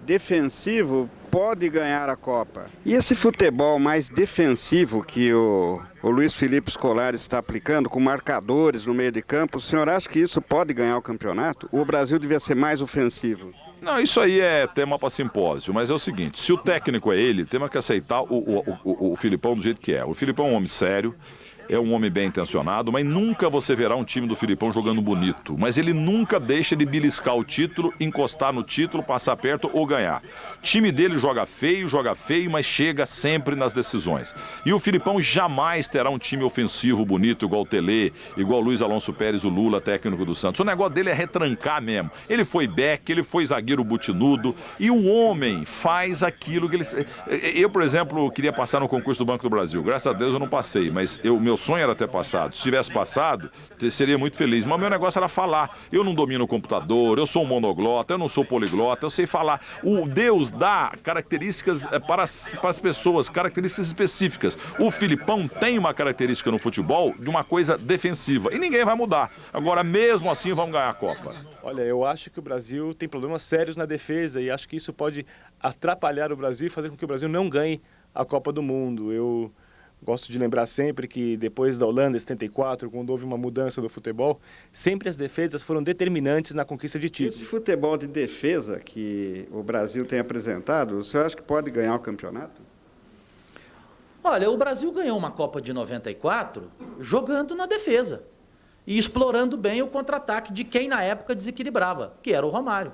defensivo pode ganhar a Copa. E esse futebol mais defensivo que o Luiz Felipe Scolari está aplicando, com marcadores no meio de campo, o senhor acha que isso pode ganhar o campeonato? Ou o Brasil devia ser mais ofensivo? Não, isso aí é tema para simpósio, mas é o seguinte, se o técnico é ele, temos que aceitar o Filipão do jeito que é. O Filipão é um homem sério, é um homem bem intencionado, mas nunca você verá um time do Filipão jogando bonito. Mas ele nunca deixa de beliscar o título, encostar no título, passar perto ou ganhar. O time dele joga feio, mas chega sempre nas decisões. E o Filipão jamais terá um time ofensivo bonito, igual o Tele, igual o Luiz Alonso Pérez, o Lula, técnico do Santos. O negócio dele é retrancar mesmo. Ele foi back, ele foi zagueiro butinudo, e o homem faz aquilo que ele... Eu, por exemplo, queria passar no concurso do Banco do Brasil. Graças a Deus eu não passei, mas meu sonho era ter passado. Se tivesse passado, seria muito feliz. Mas o meu negócio era falar. Eu não domino o computador, eu sou um monoglota, eu não sou poliglota, eu sei falar. O Deus dá características para as pessoas, características específicas. O Filipão tem uma característica no futebol de uma coisa defensiva. E ninguém vai mudar. Agora, mesmo assim, vamos ganhar a Copa. Olha, eu acho que o Brasil tem problemas sérios na defesa e acho que isso pode atrapalhar o Brasil e fazer com que o Brasil não ganhe a Copa do Mundo. Eu gosto de lembrar sempre que depois da Holanda, em 74, quando houve uma mudança do futebol, sempre as defesas foram determinantes na conquista de títulos. Esse futebol de defesa que o Brasil tem apresentado, o senhor acha que pode ganhar o campeonato? Olha, o Brasil ganhou uma Copa de 94 jogando na defesa e explorando bem o contra-ataque de quem na época desequilibrava, que era o Romário.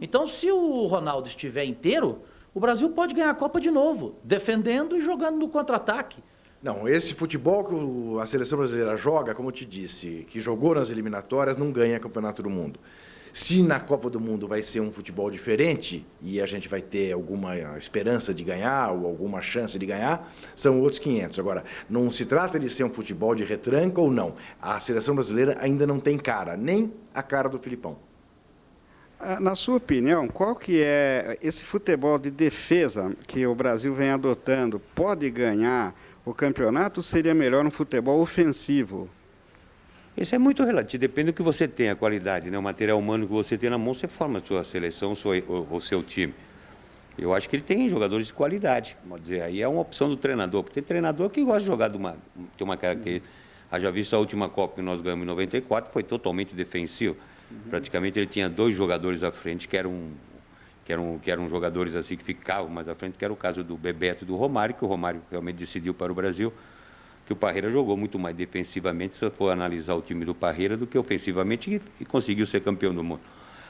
Então, se o Ronaldo estiver inteiro, O Brasil pode ganhar a Copa de novo, defendendo e jogando no contra-ataque. Não, esse futebol que a seleção brasileira joga, como eu te disse, que jogou nas eliminatórias, não ganha Campeonato do Mundo. Se na Copa do Mundo vai ser um futebol diferente e a gente vai ter alguma esperança de ganhar ou alguma chance de ganhar, são outros 500. Agora, não se trata de ser um futebol de retranca ou não. A seleção brasileira ainda não tem cara, nem a cara do Filipão. Na sua opinião, qual que é esse futebol de defesa que o Brasil vem adotando? Pode ganhar o campeonato ou seria melhor um futebol ofensivo? Isso é muito relativo, depende do que você tem, a qualidade, né? O material humano que você tem na mão, você forma a sua seleção, o seu time. Eu acho que ele tem jogadores de qualidade, vamos dizer, aí é uma opção do treinador, porque tem treinador que gosta de jogar tem uma característica. Já visto a última Copa que nós ganhamos em 94, foi totalmente defensivo. Praticamente ele tinha 2 jogadores à frente, que eram jogadores assim que ficavam mais à frente, que era o caso do Bebeto e do Romário, que o Romário realmente decidiu para o Brasil, que o Parreira jogou muito mais defensivamente, se for analisar o time do Parreira, do que ofensivamente, e conseguiu ser campeão do mundo.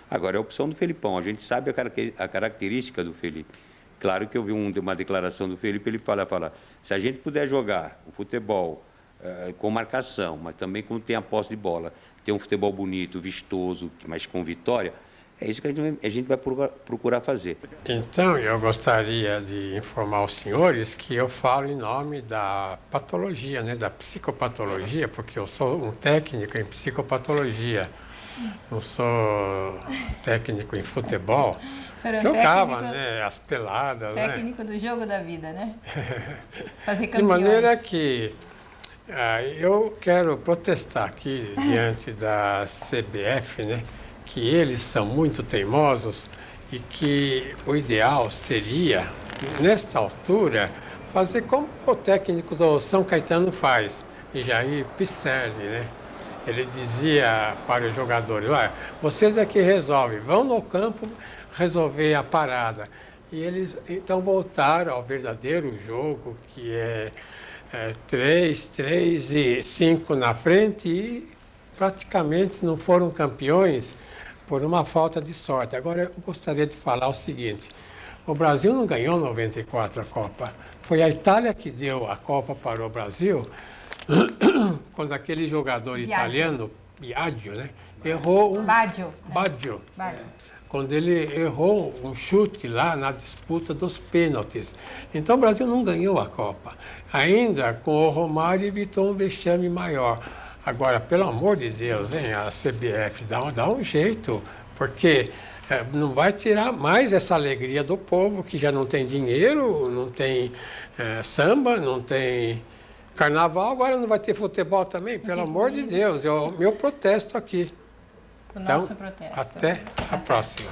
Agora, é a opção do Felipão, a gente sabe a característica do Felipe. Claro que eu vi uma declaração do Felipe, ele fala, se a gente puder jogar o futebol com marcação, mas também quando tem a posse de bola, ter um futebol bonito, vistoso, mas com vitória, é isso que a gente vai procurar fazer. Então, eu gostaria de informar os senhores que eu falo em nome da patologia, né, da psicopatologia, porque eu sou um técnico em psicopatologia, não sou técnico em futebol. Jogava, né, as peladas. Técnico, né, do jogo da vida, né? Fazer campeões. De maneira que eu quero protestar aqui diante da CBF, né, que eles são muito teimosos e que o ideal seria, nesta altura, fazer como o técnico do São Caetano faz, e Jair Pisserni, né? Ele dizia para os jogadores, vocês é que resolvem, vão no campo resolver a parada. E eles então voltaram ao verdadeiro jogo, que é 3 e 5 na frente, e praticamente não foram campeões por uma falta de sorte. Agora, eu gostaria de falar o seguinte, o Brasil não ganhou 94 a Copa, foi a Itália que deu a Copa para o Brasil, quando aquele jogador italiano, Biagio, né, errou um... Baggio. Quando ele errou um chute lá na disputa dos pênaltis. Então, o Brasil não ganhou a Copa. Ainda com o Romário evitou um vexame maior. Agora, pelo amor de Deus, hein, a CBF dá um jeito, porque não vai tirar mais essa alegria do povo, que já não tem dinheiro, não tem samba, não tem carnaval, agora não vai ter futebol também, pelo amor de Deus. Meu protesto aqui. O nosso protesto. Até a próxima.